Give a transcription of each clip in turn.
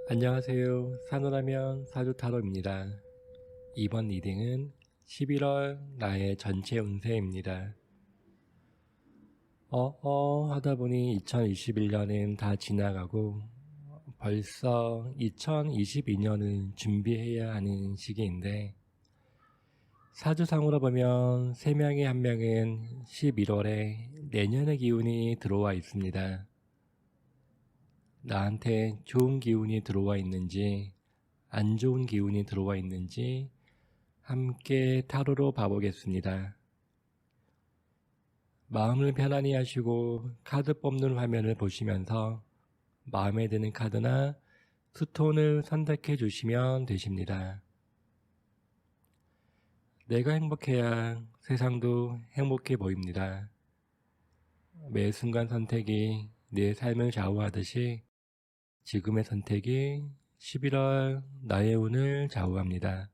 안녕하세요. 산호라면 사주타로입니다. 이번 리딩은 11월 나의 전체 운세입니다. 하다 보니 2021년은 다 지나가고 벌써 2022년을 준비해야 하는 시기인데, 사주상으로 보면 3명의 한 명은 11월에 내년의 기운이 들어와 있습니다. 나한테 좋은 기운이 들어와 있는지 안 좋은 기운이 들어와 있는지 함께 타로로 봐보겠습니다. 마음을 편안히 하시고 카드 뽑는 화면을 보시면서 마음에 드는 카드나 스톤을 선택해 주시면 되십니다. 내가 행복해야 세상도 행복해 보입니다. 매 순간 선택이 내 삶을 좌우하듯이 지금의 선택이 11월 나의 운을 좌우합니다.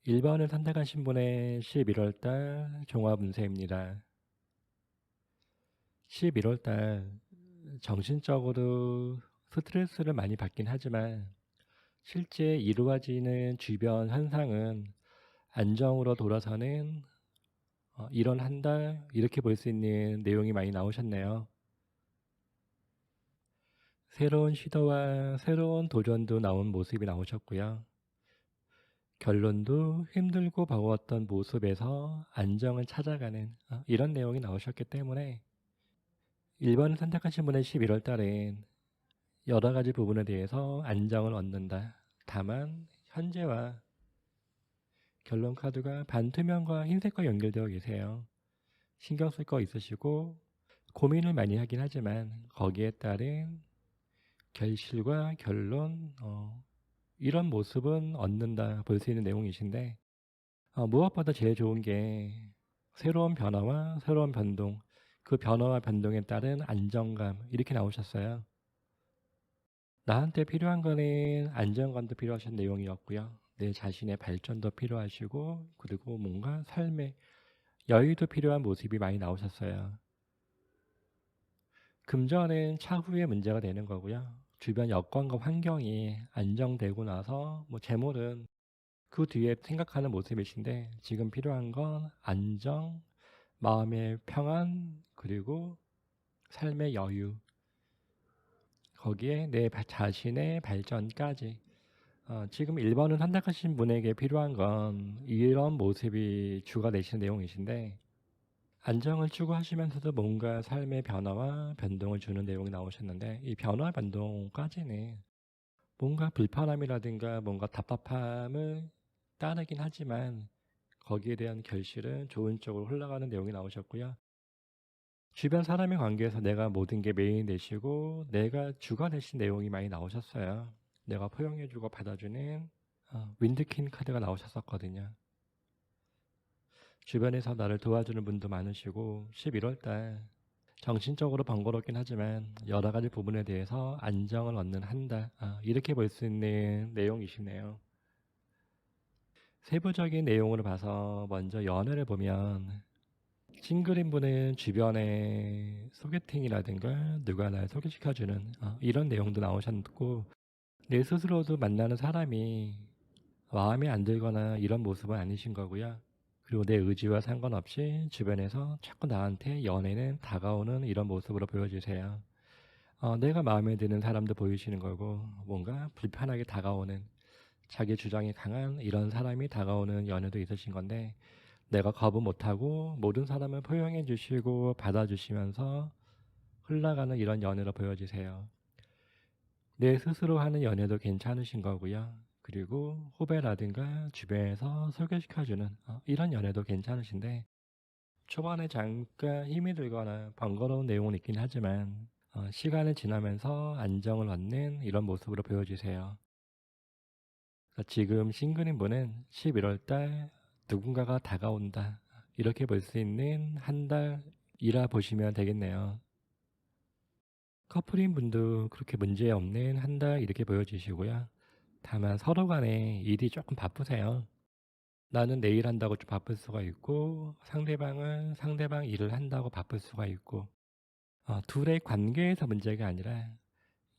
(1번을) 선택하신 분의 11월달 종합운세입니다. 11월달 정신적으로 스트레스를 많이 받긴 하지만 실제 이루어지는 주변 현상은 안정으로 돌아서는 이런 한 달 이렇게 볼 수 있는 내용이 많이 나오셨네요. 새로운 시도와 새로운 도전도 나온 모습이 나오셨고요. 결론도 힘들고 버거웠던 모습에서 안정을 찾아가는 이런 내용이 나오셨기 때문에 1번을 선택하신 분의 11월 달엔 여러 가지 부분에 대해서 안정을 얻는다. 다만 현재와 결론 카드가 반투명과 흰색과 연결되어 계세요. 신경 쓸 거 있으시고 고민을 많이 하긴 하지만 거기에 따른 결실과 결론 이런 모습은 얻는다 볼 수 있는 내용이신데, 무엇보다 제일 좋은 게 새로운 변화와 새로운 변동, 그 변화와 변동에 따른 안정감 이렇게 나오셨어요. 나한테 필요한 거는 안정감도 필요하신 내용이었고요. 내 자신의 발전도 필요하시고 그리고 뭔가 삶의 여유도 필요한 모습이 많이 나오셨어요. 금전은 차후에 문제가 되는 거고요. 주변 여건과 환경이 안정되고 나서 재물은 그 뒤에 생각하는 모습이신데, 지금 필요한 건 안정, 마음의 평안, 그리고 삶의 여유, 거기에 내 자신의 발전까지. 지금 1번을 선택하신 분에게 필요한 건 이런 모습이 주가 되시는 내용이신데, 안정을 추구하시면서도 뭔가 삶의 변화와 변동을 주는 내용이 나오셨는데, 이 변화 변동까지는 뭔가 불편함이라든가 뭔가 답답함을 따르긴 하지만 거기에 대한 결실은 좋은 쪽으로 흘러가는 내용이 나오셨고요. 주변 사람의 관계에서 내가 모든 게 메인이 되시고 내가 주가 되신 내용이 많이 나오셨어요. 내가 포용해주고 받아주는 윈드킨 카드가 나오셨었거든요. 주변에서 나를 도와주는 분도 많으시고 11월달 정신적으로 번거롭긴 하지만 여러 가지 부분에 대해서 안정을 얻는 한 달, 이렇게 볼 수 있는 내용이시네요. 세부적인 내용으로 봐서 먼저 연애를 보면 싱글인 분은 주변에 소개팅이라든가 누가 날 소개시켜주는 이런 내용도 나오셨고, 내 스스로도 만나는 사람이 마음에 안 들거나 이런 모습은 아니신 거고요. 그리고 내 의지와 상관없이 주변에서 자꾸 나한테 연애는 다가오는 이런 모습으로 보여주세요. 내가 마음에 드는 사람도 보이시는 거고, 뭔가 불편하게 다가오는, 자기 주장이 강한 이런 사람이 다가오는 연애도 있으신 건데, 내가 거부 못하고 모든 사람을 포용해 주시고 받아주시면서 흘러가는 이런 연애로 보여지세요. 내 스스로 하는 연애도 괜찮으신 거고요. 그리고 후배라든가 주변에서 소개시켜주는 이런 연애도 괜찮으신데, 초반에 잠깐 힘이 들거나 번거로운 내용은 있긴 하지만 시간이 지나면서 안정을 얻는 이런 모습으로 보여지세요. 지금 싱글인 분은 11월 달 누군가가 다가온다, 이렇게 볼 수 있는 한 달이라 보시면 되겠네요. 커플인 분도 그렇게 문제 없는 한 달 이렇게 보여지시고요. 다만 서로 간에 일이 조금 바쁘세요. 나는 내일 한다고 좀 바쁠 수가 있고, 상대방은 상대방 일을 한다고 바쁠 수가 있고, 둘의 관계에서 문제가 아니라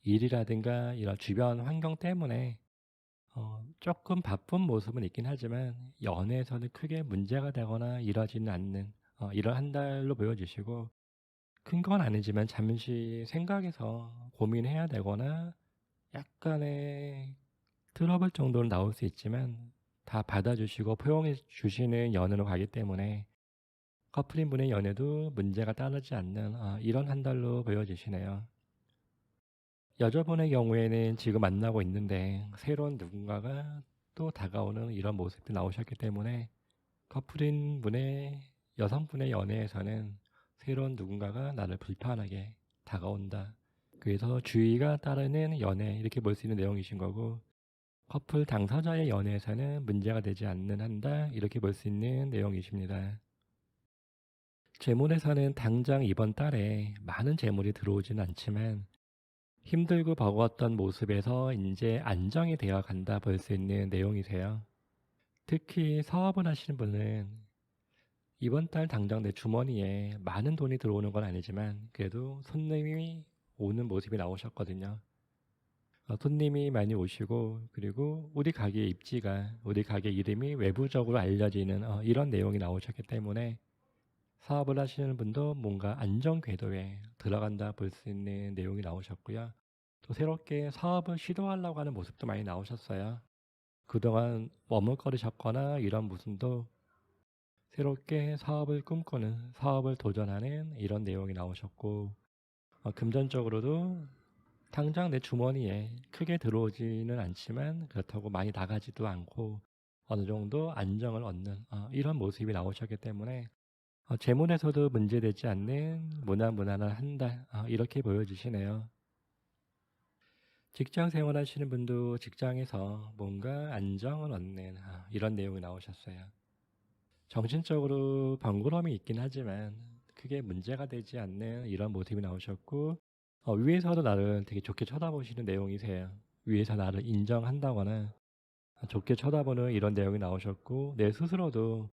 일이라든가 이런 주변 환경 때문에 조금 바쁜 모습은 있긴 하지만 연애에서는 크게 문제가 되거나 이러지는 않는 이런 한 달로 보여주시고, 큰 건 아니지만 잠시 생각해서 고민해야 되거나 약간의 트러블 정도는 나올 수 있지만 다 받아주시고 포용해 주시는 연애로 가기 때문에 커플인 분의 연애도 문제가 따르지 않는 이런 한 달로 보여지시네요. 여자분의 경우에는 지금 만나고 있는데 새로운 누군가가 또 다가오는 이런 모습이 나오셨기 때문에 커플인 분의 여성분의 연애에서는 새로운 누군가가 나를 불편하게 다가온다, 그래서 주의가 따르는 연애, 이렇게 볼 수 있는 내용이신 거고, 커플 당사자의 연애에서는 문제가 되지 않는 한 달, 이렇게 볼 수 있는 내용이십니다. 재물에서는 당장 이번 달에 많은 재물이 들어오지는 않지만 힘들고 버거웠던 모습에서 이제 안정이 되어 간다 볼 수 있는 내용이세요. 특히 사업을 하시는 분은 이번 달 당장 내 주머니에 많은 돈이 들어오는 건 아니지만 그래도 손님이 오는 모습이 나오셨거든요. 손님이 많이 오시고, 그리고 우리 가게 입지가, 우리 가게 이름이 외부적으로 알려지는 이런 내용이 나오셨기 때문에 사업을 하시는 분도 뭔가 안정 궤도에 들어간다 볼 수 있는 내용이 나오셨고요. 또 새롭게 사업을 시도하려고 하는 모습도 많이 나오셨어요. 그동안 머뭇거리셨거나 이런 모습도 새롭게 사업을 꿈꾸는, 사업을 도전하는 이런 내용이 나오셨고, 금전적으로도 당장 내 주머니에 크게 들어오지는 않지만 그렇다고 많이 나가지도 않고 어느 정도 안정을 얻는 이런 모습이 나오셨기 때문에 재물에서도 문제되지 않는 무난무난한 한 달, 이렇게 보여지시네요. 직장 생활하시는 분도 직장에서 뭔가 안정을 얻는 이런 내용이 나오셨어요. 정신적으로 번거로움이 있긴 하지만 크게 문제가 되지 않는 이런 모습이 나오셨고, 위에서도 나를 되게 좋게 쳐다보시는 내용이세요. 위에서 나를 인정한다거나 좋게 쳐다보는 이런 내용이 나오셨고, 내 스스로도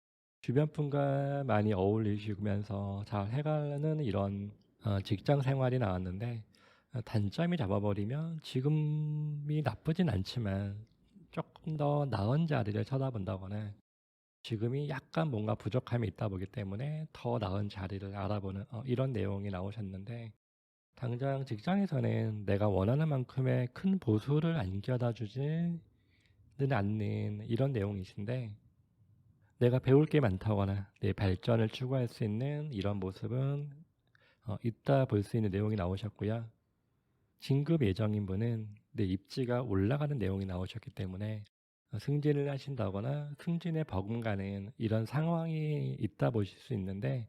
주변 분과 많이 어울리시면서 잘 해가는 이런 직장 생활이 나왔는데, 단점이 잡아버리면 지금이 나쁘진 않지만 조금 더 나은 자리를 쳐다본다거나 지금이 약간 뭔가 부족함이 있다 보기 때문에 더 나은 자리를 알아보는 이런 내용이 나오셨는데, 당장 직장에서는 내가 원하는 만큼의 큰 보수를 안겨다 주지는 않는 이런 내용이신데, 내가 배울 게 많다거나 내 발전을 추구할 수 있는 이런 모습은 있다 볼 수 있는 내용이 나오셨고요. 진급 예정인 분은 내 입지가 올라가는 내용이 나오셨기 때문에 승진을 하신다거나 승진에 버금가는 이런 상황이 있다 보실 수 있는데,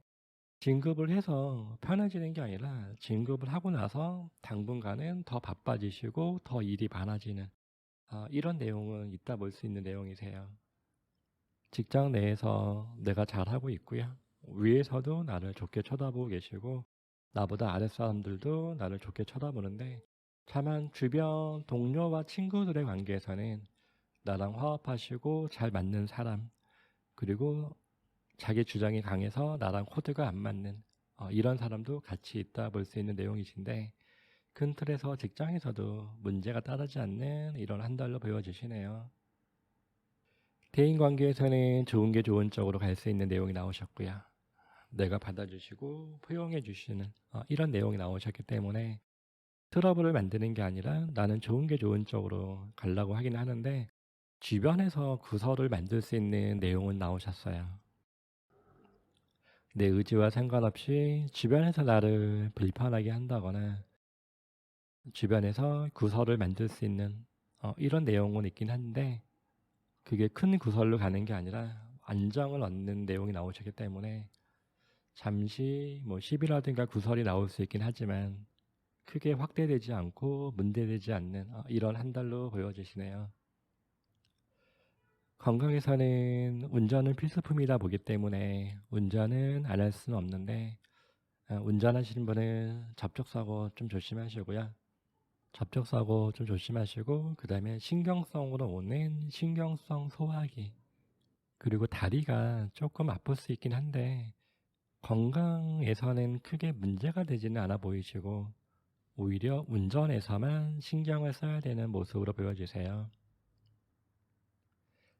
진급을 해서 편해지는 게 아니라 진급을 하고 나서 당분간은 더 바빠지시고 더 일이 많아지는 이런 내용은 있다 볼 수 있는 내용이세요. 직장 내에서 내가 잘하고 있고요. 위에서도 나를 좋게 쳐다보고 계시고 나보다 아랫사람들도 나를 좋게 쳐다보는데, 다만 주변 동료와 친구들의 관계에서는 나랑 화합하시고 잘 맞는 사람, 그리고 자기 주장이 강해서 나랑 코드가 안 맞는 이런 사람도 같이 있다 볼 수 있는 내용이신데, 큰 틀에서 직장에서도 문제가 따르지 않는 이런 한 달로 보여지시네요. 대인관계에서는 좋은 게 좋은 쪽으로 갈 수 있는 내용이 나오셨고요. 내가 받아주시고 포용해 주시는 이런 내용이 나오셨기 때문에 트러블을 만드는 게 아니라 나는 좋은 게 좋은 쪽으로 가려고 하긴 하는데, 주변에서 구설을 만들 수 있는 내용은 나오셨어요. 내 의지와 상관없이 주변에서 나를 불편하게 한다거나 주변에서 구설을 만들 수 있는 이런 내용은 있긴 한데, 그게 큰 구설로 가는 게 아니라 안정을 얻는 내용이 나오셨기 때문에 잠시 시비라든가 구설이 나올 수 있긴 하지만 크게 확대되지 않고 문제되지 않는 이런 한 달로 보여지시네요. 건강에서는 운전은 필수품이다 보기 때문에 운전은 안 할 수는 없는데, 운전하시는 분은 접촉사고 좀 조심하시고요. 접촉사고 좀 조심하시고, 그 다음에 신경성으로 오는 신경성 소화기, 그리고 다리가 조금 아플 수 있긴 한데 건강에서는 크게 문제가 되지는 않아 보이시고, 오히려 운전에서만 신경을 써야 되는 모습으로 보여지세요.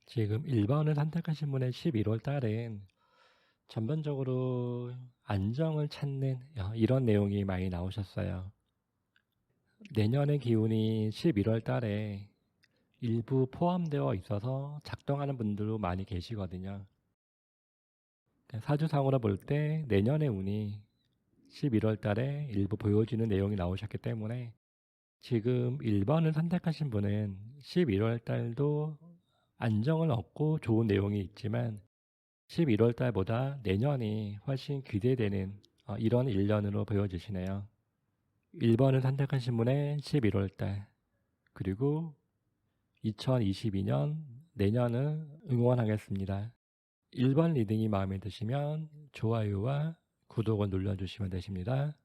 지금 1번을 선택하신 분의 11월 달엔 전반적으로 안정을 찾는 이런 내용이 많이 나오셨어요. 내년의 기운이 11월 달에 일부 포함되어 있어서 작동하는 분들도 많이 계시거든요. 사주상으로 볼 때 내년의 운이 11월 달에 일부 보여지는 내용이 나오셨기 때문에 지금 1번을 선택하신 분은 11월 달도 안정을 얻고 좋은 내용이 있지만 11월 달보다 내년이 훨씬 기대되는 이런 1년으로 보여지시네요. 1번을 선택하신 분의 11월 달, 그리고 2022년 내년을 응원하겠습니다. 1번 리딩이 마음에 드시면 좋아요와 구독을 눌러주시면 되십니다.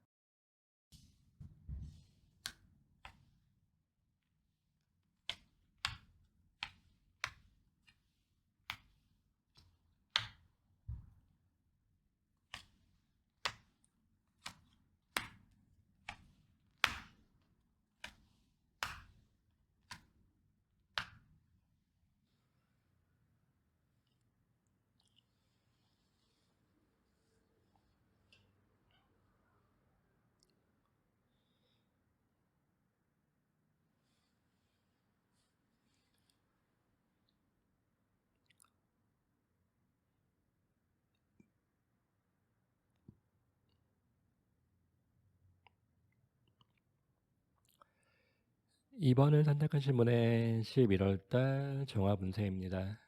2번을 선택하신 분의 11월달 종합운세입니다.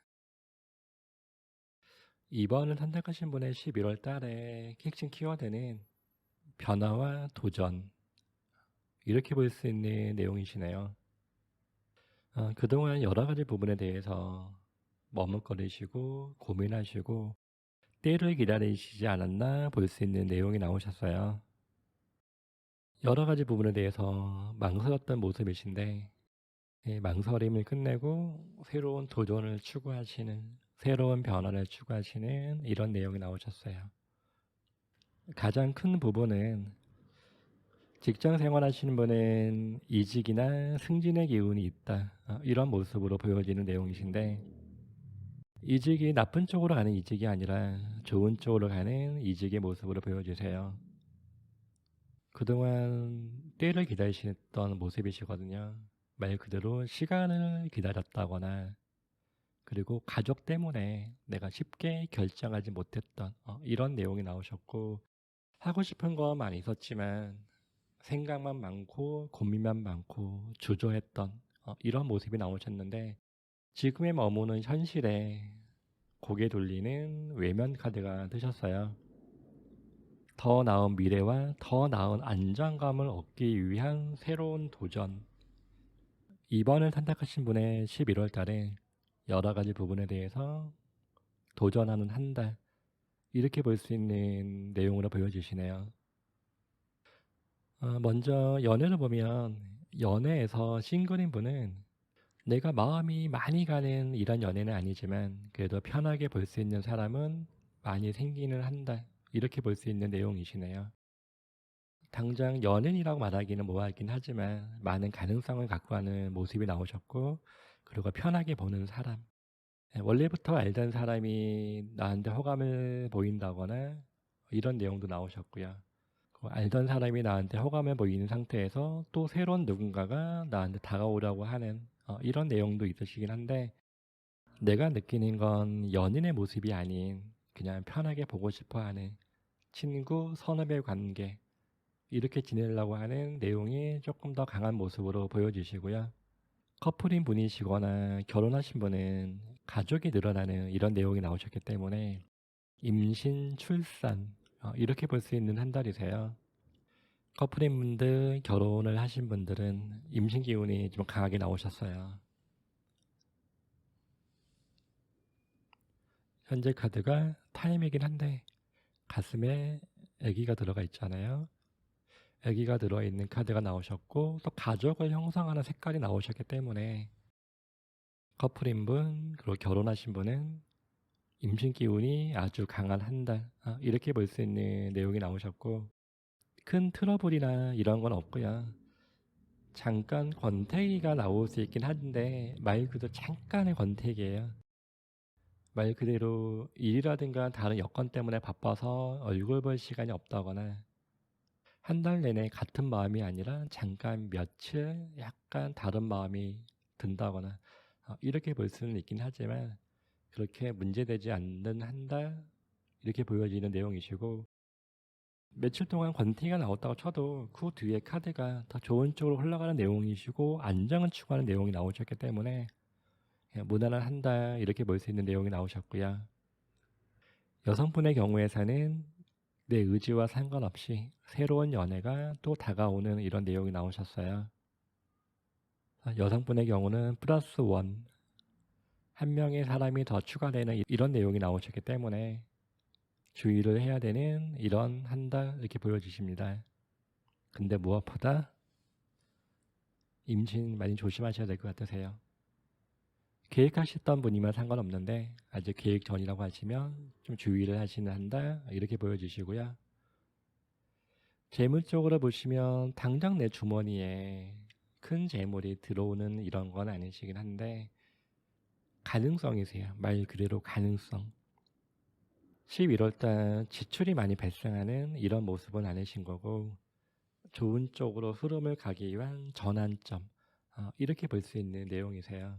2번을 선택하신 분의 11월달의 핵심 키워드는 변화와 도전, 이렇게 볼 수 있는 내용이시네요. 그동안 여러 가지 부분에 대해서 머뭇거리시고 고민하시고 때를 기다리시지 않았나 볼 수 있는 내용이 나오셨어요. 여러 가지 부분에 대해서 망설였던 모습이신데, 망설임을 끝내고 새로운 도전을 추구하시는, 새로운 변화를 추구하시는 이런 내용이 나오셨어요. 가장 큰 부분은 직장 생활하시는 분은 이직이나 승진의 기운이 있다, 이런 모습으로 보여지는 내용이신데, 이직이 나쁜 쪽으로 가는 이직이 아니라 좋은 쪽으로 가는 이직의 모습으로 보여지세요. 그동안 때를 기다리셨던 모습이시거든요. 말 그대로 시간을 기다렸다거나 그리고 가족 때문에 내가 쉽게 결정하지 못했던 이런 내용이 나오셨고 하고 싶은 거 많이 있었지만 생각만 많고 고민만 많고 주저했던 이런 모습이 나오셨는데 지금의 머무는 현실에 고개 돌리는 외면 카드가 뜨셨어요. 더 나은 미래와 더 나은 안정감을 얻기 위한 새로운 도전. 2번을 선택하신 분의 11월 달에 여러 가지 부분에 대해서 도전하는 한 달. 이렇게 볼 수 있는 내용으로 보여지시네요. 먼저 연애를 보면 연애에서 싱글인 분은 내가 마음이 많이 가는 이런 연애는 아니지만 그래도 편하게 볼 수 있는 사람은 많이 생기는 한 달. 이렇게 볼 수 있는 내용이시네요. 당장 연인이라고 말하기는 뭐하긴 하지만 많은 가능성을 갖고 하는 모습이 나오셨고 그리고 편하게 보는 사람. 원래부터 알던 사람이 나한테 호감을 보인다거나 이런 내용도 나오셨고요. 알던 사람이 나한테 호감을 보이는 상태에서 또 새로운 누군가가 나한테 다가오려고 하는 이런 내용도 있으시긴 한데 내가 느끼는 건 연인의 모습이 아닌 그냥 편하게 보고 싶어하는 친구, 선후배 관계 이렇게 지내려고 하는 내용이 조금 더 강한 모습으로 보여지시고요. 커플인 분이시거나 결혼하신 분은 가족이 늘어나는 이런 내용이 나오셨기 때문에 임신, 출산 이렇게 볼 수 있는 한 달이세요. 커플인 분들, 결혼을 하신 분들은 임신 기운이 좀 강하게 나오셨어요. 현재 카드가 타임이긴 한데 가슴에 아기가 들어가 있잖아요. 아기가 들어있는 카드가 나오셨고 또 가족을 형성하는 색깔이 나오셨기 때문에 커플인 분, 그리고 결혼하신 분은 임신 기운이 아주 강한 한 달 이렇게 볼 수 있는 내용이 나오셨고 큰 트러블이나 이런 건 없고요. 잠깐 권태기가 나올 수 있긴 한데 말 그대로 잠깐의 권태기예요. 말 그대로 일이라든가 다른 여건 때문에 바빠서 얼굴 볼 시간이 없다거나 한 달 내내 같은 마음이 아니라 잠깐 며칠 약간 다른 마음이 든다거나 이렇게 볼 수는 있긴 하지만 그렇게 문제되지 않는 한 달 이렇게 보여지는 내용이시고 며칠 동안 권태기가 나왔다고 쳐도 그 뒤에 카드가 더 좋은 쪽으로 흘러가는 내용이시고 안정을 추구하는 내용이 나오셨기 때문에 그냥 무난한 한 달 이렇게 볼 수 있는 내용이 나오셨고요. 여성분의 경우에서는 내 의지와 상관없이 새로운 연애가 또 다가오는 이런 내용이 나오셨어요. 여성분의 경우는 플러스 원, 한 명의 사람이 더 추가되는 이런 내용이 나오셨기 때문에 주의를 해야 되는 이런 한 달 이렇게 보여주십니다. 근데 무엇보다 임신 많이 조심하셔야 될 것 같으세요. 계획하셨던 분이면 상관없는데 아직 계획 전이라고 하시면 좀 주의를 하시는 한 달 이렇게 보여주시고요. 재물 쪽으로 보시면 당장 내 주머니에 큰 재물이 들어오는 이런 건 아니시긴 한데 가능성이세요. 말 그대로 가능성. 11월달 지출이 많이 발생하는 이런 모습은 아니신 거고 좋은 쪽으로 흐름을 가기 위한 전환점 이렇게 볼 수 있는 내용이세요.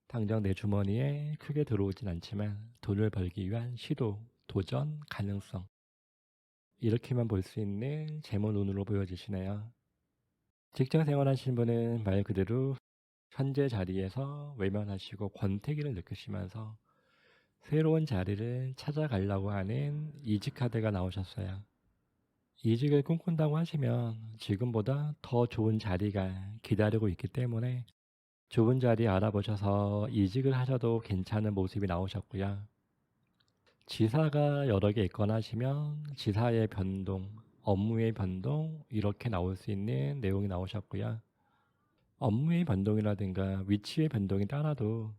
당장 내 주머니에 크게 들어오진 않지만 돈을 벌기 위한 시도, 도전, 가능성 이렇게만 볼 수 있는 재물운으로 보여지시네요. 직장 생활하시는 분은 말 그대로 현재 자리에서 외면하시고 권태기를 느끼시면서 새로운 자리를 찾아가려고 하는 이직 카드가 나오셨어요. 이직을 꿈꾼다고 하시면 지금보다 더 좋은 자리가 기다리고 있기 때문에 좋은 자리 알아보셔서 이직을 하셔도 괜찮은 모습이 나오셨고요. 지사가 여러 개 있거나 하시면 지사의 변동, 업무의 변동 이렇게 나올 수 있는 내용이 나오셨고요. 업무의 변동이라든가 위치의 변동이 따라도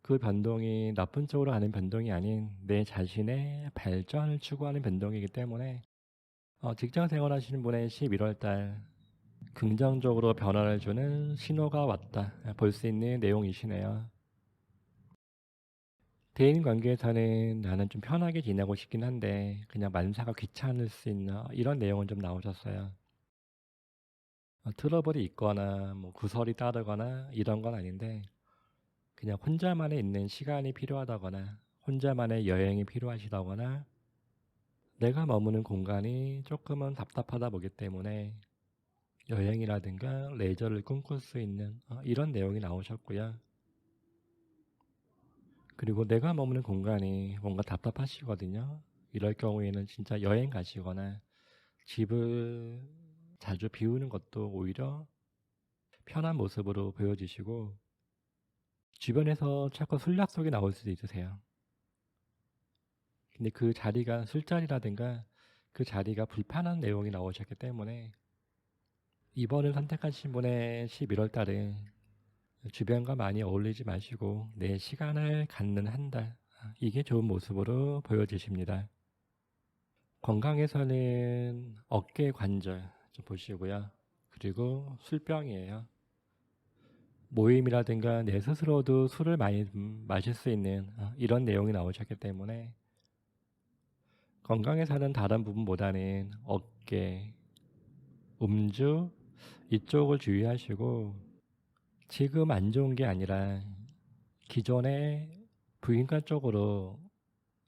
그 변동이 나쁜 쪽으로 하는 변동이 아닌 내 자신의 발전을 추구하는 변동이기 때문에 직장 생활하시는 분의 11월 달 긍정적으로 변화를 주는 신호가 왔다 볼 수 있는 내용이시네요. 대인 관계에서는 나는 좀 편하게 지내고 싶긴 한데 그냥 만사가 귀찮을 수 있는 이런 내용은 좀 나오셨어요. 트러블이 있거나 뭐 구설이 따르거나 이런 건 아닌데 그냥 혼자만의 있는 시간이 필요하다거나 혼자만의 여행이 필요하시다거나 내가 머무는 공간이 조금은 답답하다 보기 때문에 여행이라든가 레저를 꿈꿀 수 있는 이런 내용이 나오셨고요. 그리고 내가 머무는 공간이 뭔가 답답하시거든요. 이럴 경우에는 진짜 여행 가시거나 집을 자주 비우는 것도 오히려 편한 모습으로 보여지시고 주변에서 자꾸 술 약속이 나올 수도 있으세요. 근데 그 자리가 술자리라든가 그 자리가 불편한 내용이 나오셨기 때문에 이번을 선택하신 분의 11월 달에 주변과 많이 어울리지 마시고 내 시간을 갖는 한 달, 이게 좋은 모습으로 보여지십니다. 건강에서는 어깨 관절 좀 보시고요. 그리고 술병이에요. 모임이라든가 내 스스로도 술을 많이 마실 수 있는 이런 내용이 나오셨기 때문에 건강에서는 다른 부분보다는 어깨, 음주 이쪽을 주의하시고 지금 안 좋은 게 아니라 기존에 부인과 쪽으로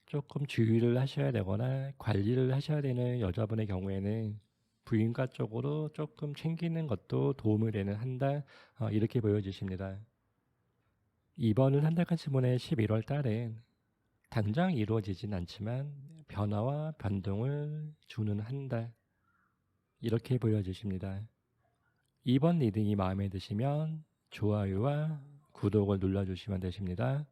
조금 주의를 하셔야 되거나 관리를 하셔야 되는 여자분의 경우에는 부인과 쪽으로 조금 챙기는 것도 도움이 되는 한 달 이렇게 보여지십니다. 이번을 선택하신 분의 11월 달엔 당장 이루어지진 않지만 변화와 변동을 주는 한 달 이렇게 보여지십니다. 이번 리딩이 마음에 드시면 좋아요와 구독을 눌러주시면 되십니다.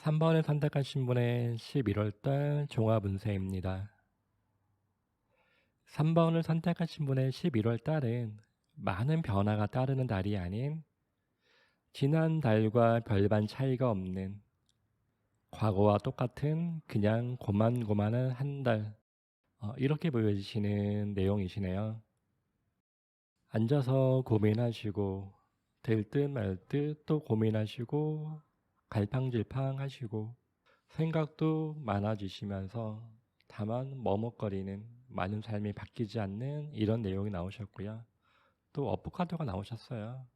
3번을 선택하신 분의 11월달 종합 운세입니다. 3번을 선택하신 분의 11월달은 많은 변화가 따르는 달이 아닌 지난 달과 별반 차이가 없는 과거와 똑같은 그냥 고만고만한 한 달 이렇게 보여지시는 내용이시네요. 앉아서 고민하시고 될 듯 말 듯 또 고민하시고 갈팡질팡 하시고 생각도 많아지시면서 다만 머뭇거리는 많은 삶이 바뀌지 않는 이런 내용이 나오셨고요. 또 어포카도가 나오셨어요.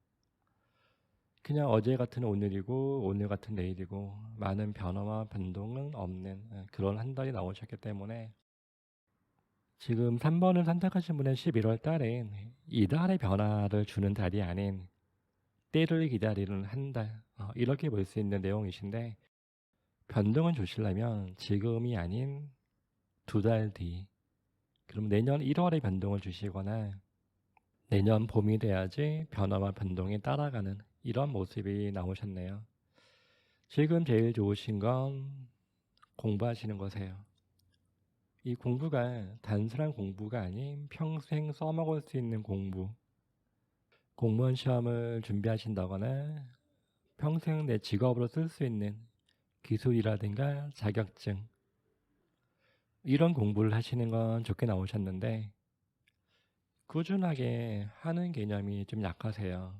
그냥 어제 같은 오늘이고 오늘 같은 내일이고 많은 변화와 변동은 없는 그런 한 달이 나오셨기 때문에 지금 3번을 선택하신 분의 11월 달엔 이달의 변화를 주는 달이 아닌 때를 기다리는 한 달 이렇게 볼 수 있는 내용이신데 변동을 주시려면 지금이 아닌 2달 뒤 그럼 내년 1월에 변동을 주시거나 내년 봄이 돼야지 변화와 변동에 따라가는 이런 모습이 나오셨네요. 지금 제일 좋으신 건 공부하시는 거세요. 이 공부가 단순한 공부가 아닌 평생 써먹을 수 있는 공부. 공무원 시험을 준비하신다거나 평생 내 직업으로 쓸 수 있는 기술이라든가 자격증 이런 공부를 하시는 건 좋게 나오셨는데 꾸준하게 하는 개념이 좀 약하세요.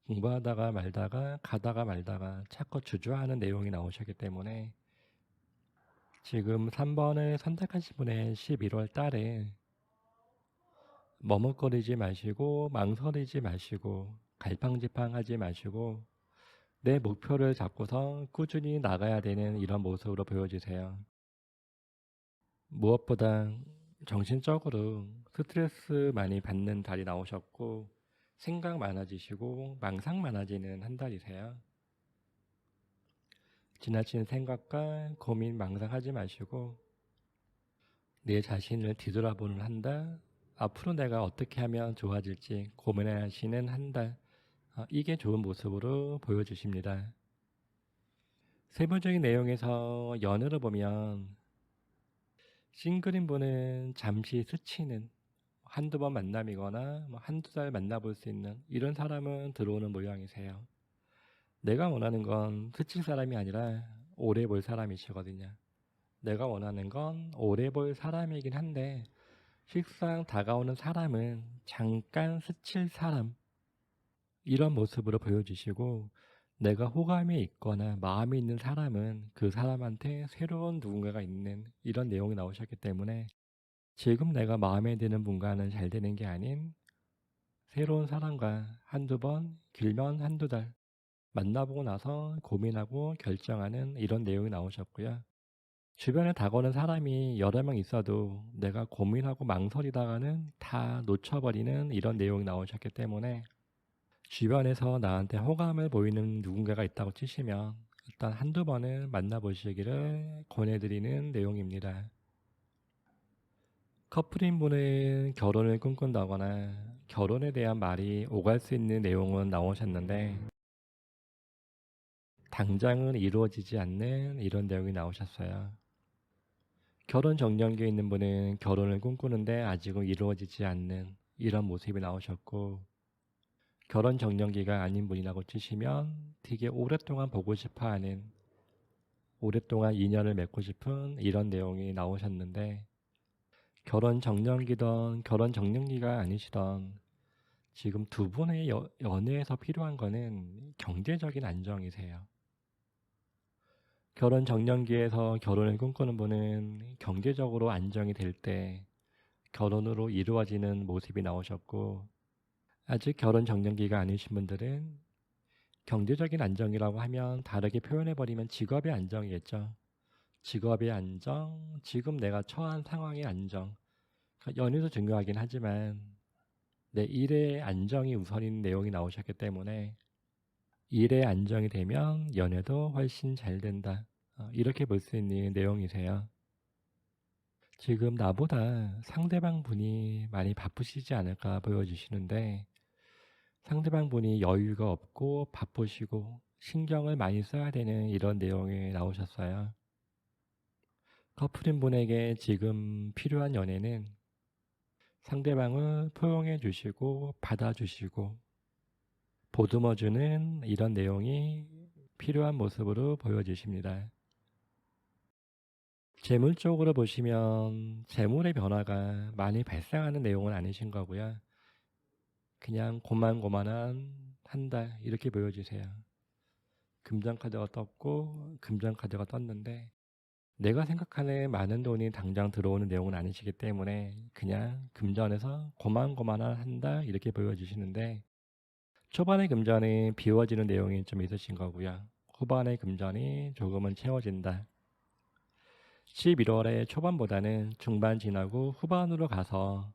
공부하다가 말다가 가다가 말다가 자꾸 주저하는 내용이 나오셨기 때문에 지금 3번을 선택하신 분의 11월 달에 머뭇거리지 마시고 망설이지 마시고 갈팡질팡하지 마시고 내 목표를 잡고서 꾸준히 나가야 되는 이런 모습으로 보여주세요. 무엇보다 정신적으로 스트레스 많이 받는 달이 나오셨고 생각 많아지시고 망상 많아지는 한 달이세요. 지나친 생각과 고민 망상하지 마시고 내 자신을 뒤돌아보는 한 달, 앞으로 내가 어떻게 하면 좋아질지 고민하시는 한 달, 이게 좋은 모습으로 보여주십니다. 세부적인 내용에서 연애를 보면 싱글인 분은 잠시 스치는 한두 번 만남이거나 뭐 한두 달 만나볼 수 있는 이런 사람은 들어오는 모양이세요. 내가 원하는 건 스칠 사람이 아니라 오래 볼 사람이시거든요. 내가 원하는 건 오래 볼 사람이긴 한데 실상 다가오는 사람은 잠깐 스칠 사람 이런 모습으로 보여주시고 내가 호감이 있거나 마음이 있는 사람은 그 사람한테 새로운 누군가가 있는 이런 내용이 나오셨기 때문에 지금 내가 마음에 드는 분과는 잘 되는 게 아닌 새로운 사람과 한두 번, 길면 한두 달 만나보고 나서 고민하고 결정하는 이런 내용이 나오셨고요. 주변에 다가오는 사람이 여러 명 있어도 내가 고민하고 망설이다가는 다 놓쳐버리는 이런 내용이 나오셨기 때문에 주변에서 나한테 호감을 보이는 누군가가 있다고 치시면 일단 한두 번은 만나보시기를 권해드리는 내용입니다. 커플인 분은 결혼을 꿈꾼다거나 결혼에 대한 말이 오갈 수 있는 내용은 나오셨는데 당장은 이루어지지 않는 이런 내용이 나오셨어요. 결혼 정년기에 있는 분은 결혼을 꿈꾸는데 아직은 이루어지지 않는 이런 모습이 나오셨고 결혼 정년기가 아닌 분이라고 치시면 되게 오랫동안 보고 싶어하는 오랫동안 인연을 맺고 싶은 이런 내용이 나오셨는데 결혼 정년기던 결혼 정년기가 아니시던 지금 두 분의 연애에서 필요한 거는 경제적인 안정이세요. 결혼 정년기에서 결혼을 꿈꾸는 분은 경제적으로 안정이 될 때 결혼으로 이루어지는 모습이 나오셨고 아직 결혼 정년기가 아니신 분들은 경제적인 안정이라고 하면 다르게 표현해버리면 직업의 안정이겠죠. 직업의 안정, 지금 내가 처한 상황의 안정. 그러니까 연애도 중요하긴 하지만 내 일의 안정이 우선인 내용이 나오셨기 때문에 일의 안정이 되면 연애도 훨씬 잘 된다. 이렇게 볼 수 있는 내용이세요. 지금 나보다 상대방 분이 많이 바쁘시지 않을까 보여주시는데 상대방 분이 여유가 없고 바쁘시고 신경을 많이 써야 되는 이런 내용이 나오셨어요. 커플인 분에게 지금 필요한 연애는 상대방을 포용해 주시고 받아주시고 보듬어주는 이런 내용이 필요한 모습으로 보여지십니다. 재물 쪽으로 보시면 재물의 변화가 많이 발생하는 내용은 아니신 거고요. 그냥 고만고만한 한 달 이렇게 보여주세요. 금전카드가 떴고 금전카드가 떴는데 내가 생각하는 많은 돈이 당장 들어오는 내용은 아니시기 때문에 그냥 금전에서 고만고만한 한 달 이렇게 보여주시는데 초반의 금전이 비워지는 내용이 좀 있으신 거고요. 후반의 금전이 조금은 채워진다. 11월의 초반보다는 중반 지나고 후반으로 가서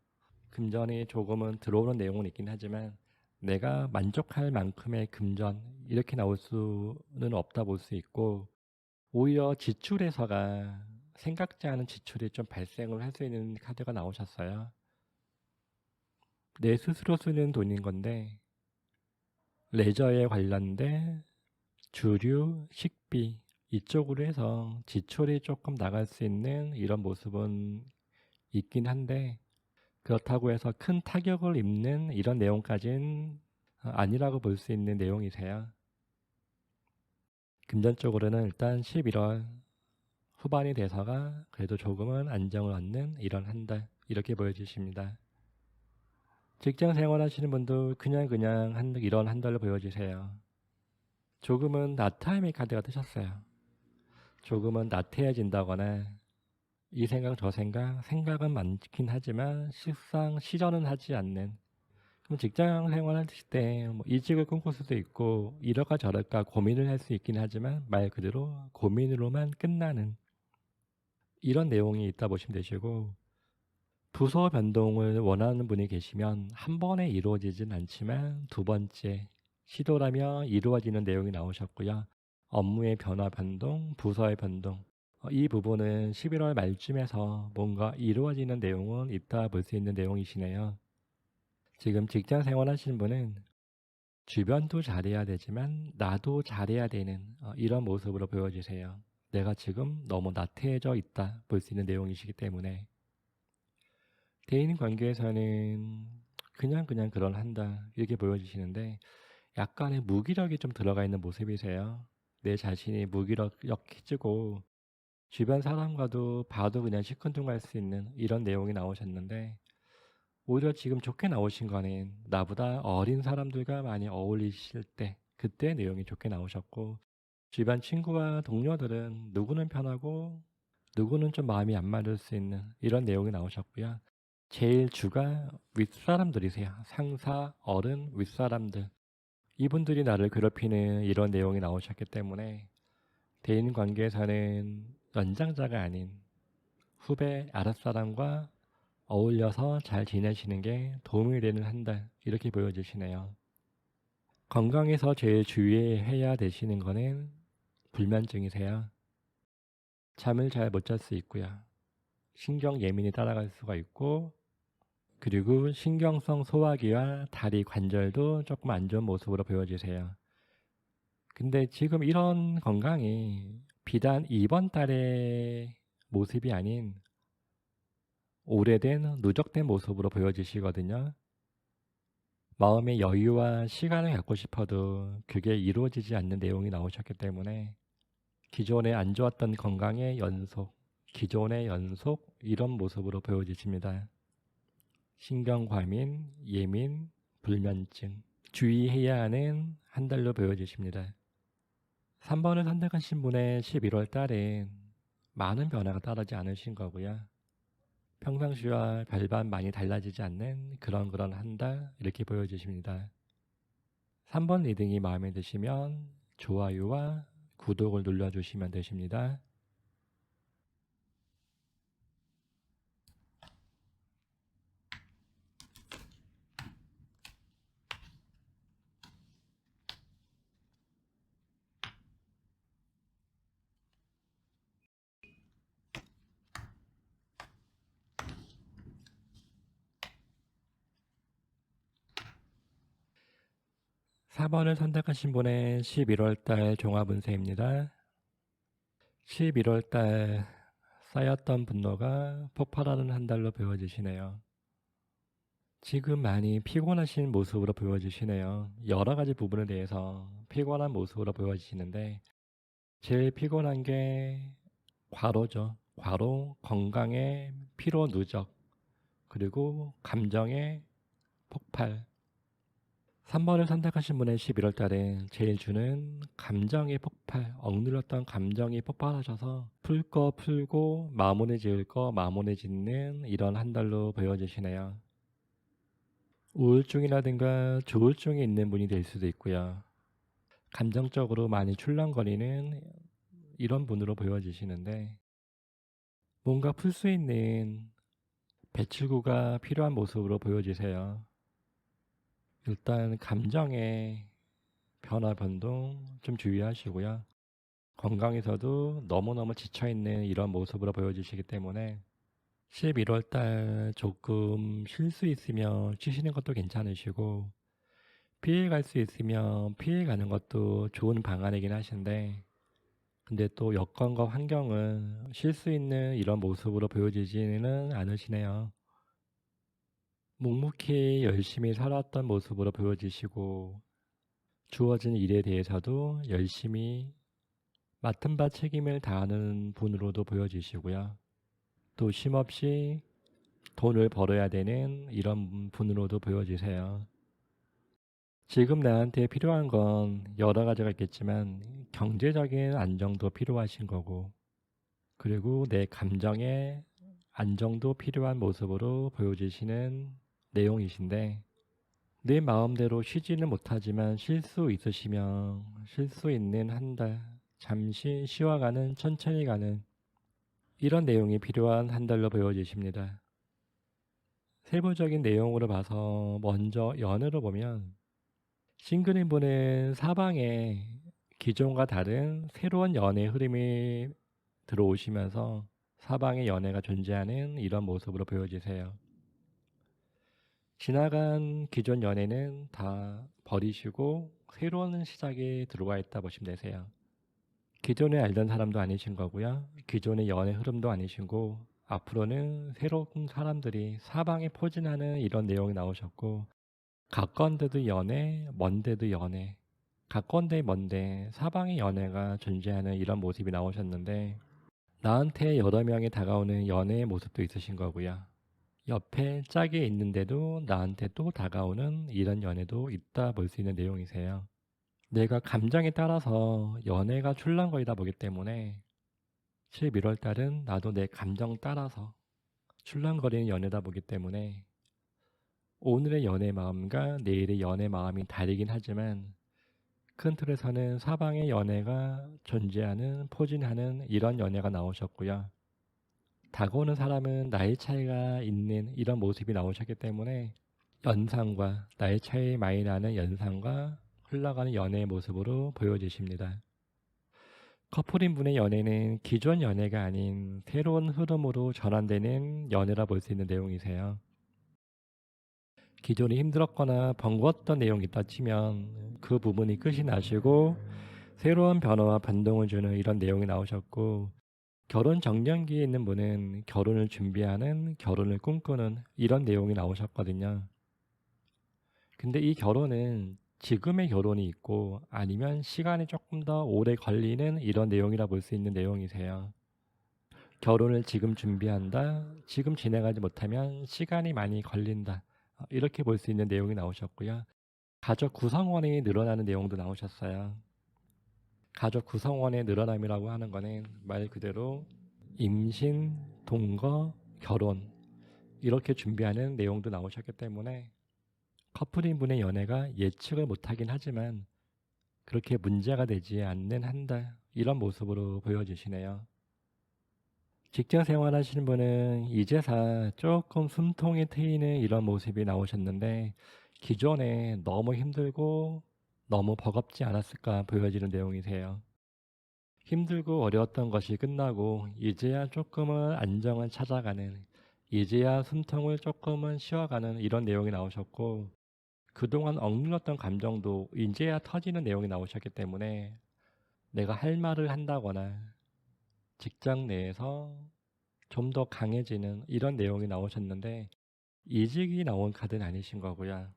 금전이 조금은 들어오는 내용은 있긴 하지만 내가 만족할 만큼의 금전 이렇게 나올 수는 없다 볼 수 있고 오히려 지출에서가 생각지 않은 지출이 좀 발생을 할 수 있는 카드가 나오셨어요. 내 스스로 쓰는 돈인 건데 레저에 관련된 주류, 식비 이쪽으로 해서 지출이 조금 나갈 수 있는 이런 모습은 있긴 한데 그렇다고 해서 큰 타격을 입는 이런 내용까지는 아니라고 볼 수 있는 내용이세요. 금전적으로는 일단 11월 후반이 돼서가 그래도 조금은 안정을 얻는 이런 한 달 이렇게 보여주십니다. 직장 생활하시는 분도 그냥 이런 한 달로 보여주세요. 조금은 나타임의 카드가 뜨셨어요. 조금은 나태해진다거나 이 생각 저 생각은 많긴 하지만 실상 실현은 하지 않는 그럼 직장 생활하실 때 뭐 이직을 꿈꿀 수도 있고 이럴까 저럴까 고민을 할 수 있긴 하지만 말 그대로 고민으로만 끝나는 이런 내용이 있다 보시면 되시고 부서 변동을 원하는 분이 계시면 한 번에 이루어지진 않지만 두 번째 시도라면 이루어지는 내용이 나오셨고요. 업무의 변화 변동, 부서의 변동 이 부분은 11월 말쯤에서 뭔가 이루어지는 내용은 있다 볼 수 있는 내용이시네요. 지금 직장 생활하시는 분은 주변도 잘해야 되지만 나도 잘해야 되는 이런 모습으로 보여주세요. 내가 지금 너무 나태해져 있다 볼 수 있는 내용이시기 때문에 대인 관계에서는 그냥 그런한다 이렇게 보여지시는데 약간의 무기력이 좀 들어가 있는 모습이세요. 내 자신이 무기력해지고 주변 사람과도 봐도 그냥 시큰둥할 수 있는 이런 내용이 나오셨는데 오히려 지금 좋게 나오신 거는 나보다 어린 사람들과 많이 어울리실 때 그때 내용이 좋게 나오셨고 주변 친구와 동료들은 누구는 편하고 누구는 좀 마음이 안 맞을 수 있는 이런 내용이 나오셨고요. 제일 주가 윗사람들이세요. 상사, 어른, 윗사람들. 이분들이 나를 괴롭히는 이런 내용이 나오셨기 때문에 대인 관계에서는 연장자가 아닌 후배, 아랫사람과 어울려서 잘 지내시는 게 도움이 되는 한 달 이렇게 보여지시네요. 건강에서 제일 주의해야 되시는 거는 불면증이세요. 잠을 잘 못 잘 수 있고요. 신경 예민이 따라갈 수가 있고 그리고 신경성 소화기와 다리 관절도 조금 안 좋은 모습으로 보여지세요. 근데 지금 이런 건강이 비단 이번 달의 모습이 아닌 오래된 누적된 모습으로 보여지시거든요. 마음의 여유와 시간을 갖고 싶어도 그게 이루어지지 않는 내용이 나오셨기 때문에 기존에 안 좋았던 건강의 연속, 기존의 연속 이런 모습으로 보여지십니다. 신경과민, 예민, 불면증 주의해야 하는 한 달로 보여지십니다. 3번을 선택하신 분의 11월 달엔 많은 변화가 따르지 않으신 거고요. 평상시와 별반 많이 달라지지 않는 그런 한 달 이렇게 보여지십니다. 3번 리딩이 마음에 드시면 좋아요와 구독을 눌러주시면 되십니다. 4번을 선택하신 분의 11월달 종합운세입니다. 11월달 쌓였던 분노가 폭발하는 한 달로 보여지시네요. 지금 많이 피곤하신 모습으로 보여지시네요. 여러 가지 부분에 대해서 피곤한 모습으로 보여지시는데 제일 피곤한 게 과로죠. 과로, 건강의 피로 누적, 그리고 감정의 폭발. 3번을 선택하신 분의 11월 달에 제일 주는 감정의 폭발, 억눌렸던 감정이 폭발하셔서 풀 거 풀고 마무리 지을 거 마무리 짓는 이런 한 달로 보여지시네요. 우울증이라든가 조울증이 있는 분이 될 수도 있고요. 감정적으로 많이 출렁거리는 이런 분으로 보여지시는데 뭔가 풀 수 있는 배출구가 필요한 모습으로 보여지세요. 일단 감정의 변화 변동 좀 주의하시고요. 건강에서도 너무너무 지쳐있는 이런 모습으로 보여지시기 때문에 11월 달 조금 쉴 수 있으면 쉬시는 것도 괜찮으시고 피해갈 수 있으면 피해가는 것도 좋은 방안이긴 하신데 근데 또 여건과 환경은 쉴 수 있는 이런 모습으로 보여지지는 않으시네요. 묵묵히 열심히 살았던 모습으로 보여지시고 주어진 일에 대해서도 열심히 맡은 바 책임을 다하는 분으로도 보여지시고요. 또 쉼없이 돈을 벌어야 되는 이런 분으로도 보여지세요. 지금 나한테 필요한 건 여러 가지가 있겠지만 경제적인 안정도 필요하신 거고 그리고 내 감정의 안정도 필요한 모습으로 보여지시는 내용이신데 내 마음대로 쉬지는 못하지만 쉴 수 있으시면 쉴 수 있는 한 달 잠시 쉬어가는 천천히 가는 이런 내용이 필요한 한 달로 보여지십니다. 세부적인 내용으로 봐서 먼저 연애로 보면 싱글인 분은 사방에 기존과 다른 새로운 연애 흐름이 들어오시면서 사방에 연애가 존재하는 이런 모습으로 보여지세요. 지나간 기존 연애는 다 버리시고 새로운 시작이 들어와 있다 보시면 되세요. 기존에 알던 사람도 아니신 거고요. 기존의 연애 흐름도 아니시고 앞으로는 새로운 사람들이 사방에 포진하는 이런 내용이 나오셨고, 가까운 데도 연애, 먼 데도 연애, 가까운 데 먼데 사방에 연애가 존재하는 이런 모습이 나오셨는데, 나한테 여러 명이 다가오는 연애의 모습도 있으신 거고요. 옆에 짝이 있는데도 나한테 또 다가오는 이런 연애도 있다 볼 수 있는 내용이세요. 내가 감정에 따라서 연애가 출렁거리다 보기 때문에 11월 달은 나도 내 감정 따라서 출렁거리는 연애다 보기 때문에 오늘의 연애 마음과 내일의 연애 마음이 다르긴 하지만 큰 틀에서는 사방의 연애가 존재하는 포진하는 이런 연애가 나오셨고요. 다가오는 사람은 나이 차이가 있는 이런 모습이 나오셨기 때문에 연상과 나이 차이 많이 나는 연상과 흘러가는 연애의 모습으로 보여지십니다. 커플인 분의 연애는 기존 연애가 아닌 새로운 흐름으로 전환되는 연애라 볼 수 있는 내용이세요. 기존에 힘들었거나 번거웠던 내용이 있다 치면 그 부분이 끝이 나시고 새로운 변화와 변동을 주는 이런 내용이 나오셨고, 결혼 정년기에 있는 분은 결혼을 준비하는, 결혼을 꿈꾸는 이런 내용이 나오셨거든요. 근데 이 결혼은 지금의 결혼이 있고 아니면 시간이 조금 더 오래 걸리는 이런 내용이라 볼 수 있는 내용이세요. 결혼을 지금 준비한다, 지금 진행하지 못하면 시간이 많이 걸린다, 이렇게 볼 수 있는 내용이 나오셨고요. 가족 구성원이 늘어나는 내용도 나오셨어요. 가족 구성원의 늘어남이라고 하는 거는 말 그대로 임신, 동거, 결혼 이렇게 준비하는 내용도 나오셨기 때문에 커플인 분의 연애가 예측을 못하긴 하지만 그렇게 문제가 되지 않는 한 달, 이런 모습으로 보여지시네요. 직장 생활하시는 분은 이제서 조금 숨통이 트이는 이런 모습이 나오셨는데, 기존에 너무 힘들고 너무 버겁지 않았을까 보여지는 내용이세요. 힘들고 어려웠던 것이 끝나고 이제야 조금은 안정을 찾아가는, 이제야 숨통을 조금은 쉬어가는 이런 내용이 나오셨고, 그동안 억눌렀던 감정도 이제야 터지는 내용이 나오셨기 때문에 내가 할 말을 한다거나 직장 내에서 좀 더 강해지는 이런 내용이 나오셨는데, 이직이 나온 카드는 아니신 거고요.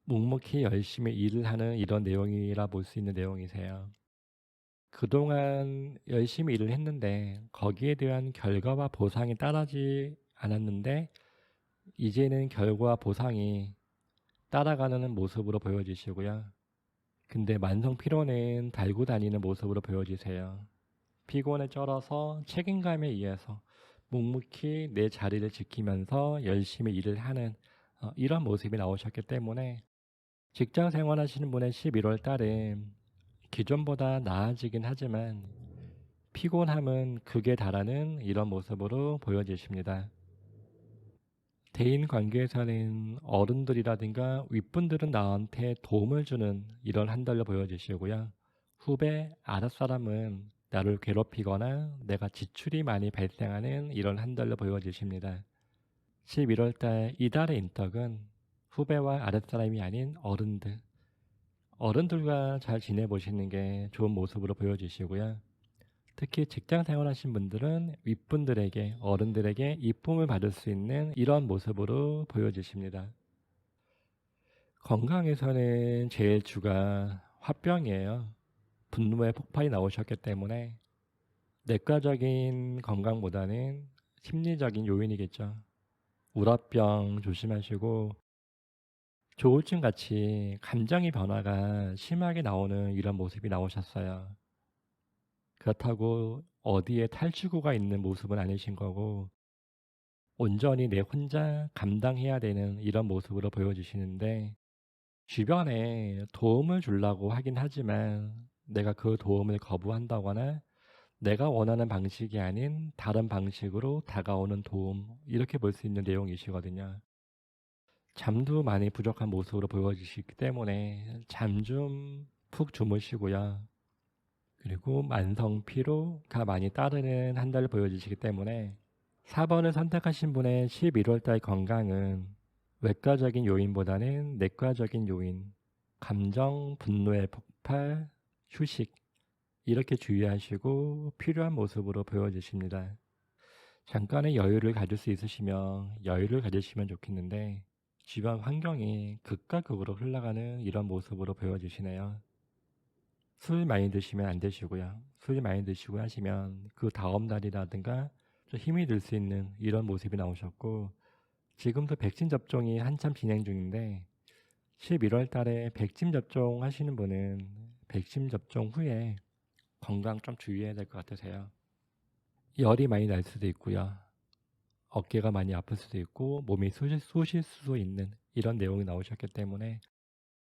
묵묵히 열심히 일을 하는 이런 내용이라 볼 수 있는 내용이세요. 그동안 열심히 일을 했는데 거기에 대한 결과와 보상이 따르지 않았는데, 이제는 결과와 보상이 따라가는 모습으로 보여지시고요. 근데 만성 피로는 달고 다니는 모습으로 보여지세요. 피곤에 쩔어서 책임감에 의해서 묵묵히 내 자리를 지키면서 열심히 일을 하는 이런 모습이 나오셨기 때문에 직장 생활하시는 분의 11월 달은 기존보다 나아지긴 하지만 피곤함은 극에 달하는 이런 모습으로 보여지십니다. 대인 관계에서는 어른들이라든가 윗분들은 나한테 도움을 주는 이런 한 달로 보여지시고요. 후배, 아랫사람은 나를 괴롭히거나 내가 지출이 많이 발생하는 이런 한 달로 보여지십니다. 11월 달 이달의 인덕은 후배와 아랫사람이 아닌 어른들, 어른들과 잘 지내보시는 게 좋은 모습으로 보여지시고요. 특히 직장 생활하신 분들은 윗분들에게, 어른들에게 이쁨을 받을 수 있는 이런 모습으로 보여지십니다. 건강에서는 제일 주가 화병이에요. 분노의 폭발이 나오셨기 때문에 내과적인 건강보다는 심리적인 요인이겠죠. 우라병 조심하시고, 조울증 같이 감정의 변화가 심하게 나오는 이런 모습이 나오셨어요. 그렇다고 어디에 탈출구가 있는 모습은 아니신 거고, 온전히 내 혼자 감당해야 되는 이런 모습으로 보여지시는데, 주변에 도움을 주려고 하긴 하지만 내가 그 도움을 거부한다거나 내가 원하는 방식이 아닌 다른 방식으로 다가오는 도움, 이렇게 볼 수 있는 내용이시거든요. 잠도 많이 부족한 모습으로 보여지시기 때문에 잠 좀 푹 주무시고요. 그리고 만성 피로가 많이 따르는 한 달을 보여주시기 때문에 4번을 선택하신 분의 11월 달 건강은 외과적인 요인보다는 내과적인 요인, 감정, 분노의 폭발, 휴식, 이렇게 주의하시고 필요한 모습으로 보여주십니다. 잠깐의 여유를 가질 수 있으시면 여유를 가지시면 좋겠는데 주변 환경이 극과 극으로 흘러가는 이런 모습으로 보여지시네요. 술 많이 드시면 안 되시고요. 술 많이 드시고 하시면 그 다음 날이라든가 좀 힘이 들 수 있는 이런 모습이 나오셨고, 지금도 백신 접종이 한참 진행 중인데 11월 달에 백신 접종하시는 분은 백신 접종 후에 건강 좀 주의해야 될 것 같으세요. 열이 많이 날 수도 있고요. 어깨가 많이 아플 수도 있고 몸이 쑤실 수도 있는 이런 내용이 나오셨기 때문에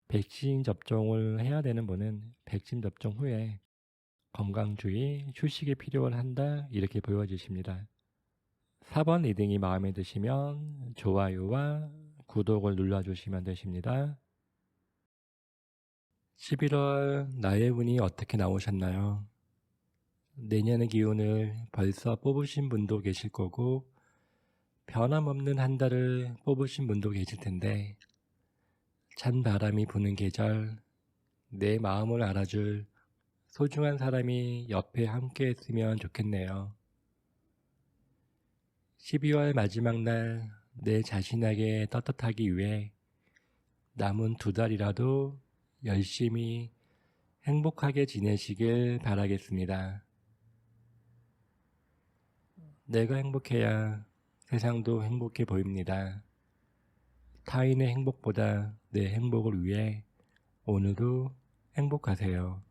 백신 접종을 해야 되는 분은 백신 접종 후에 건강주의, 휴식이 필요한다 이렇게 보여지십니다. 4번 리딩이 마음에 드시면 좋아요와 구독을 눌러주시면 되십니다. 11월 나의 운이 어떻게 나오셨나요? 내년의 기운을 벌써 뽑으신 분도 계실 거고 변함없는 한 달을 뽑으신 분도 계실 텐데, 찬 바람이 부는 계절, 내 마음을 알아줄 소중한 사람이 옆에 함께 했으면 좋겠네요. 12월 마지막 날 내 자신에게 떳떳하기 위해 남은 2달이라도 열심히 행복하게 지내시길 바라겠습니다. 내가 행복해야 세상도 행복해 보입니다. 타인의 행복보다 내 행복을 위해 오늘도 행복하세요.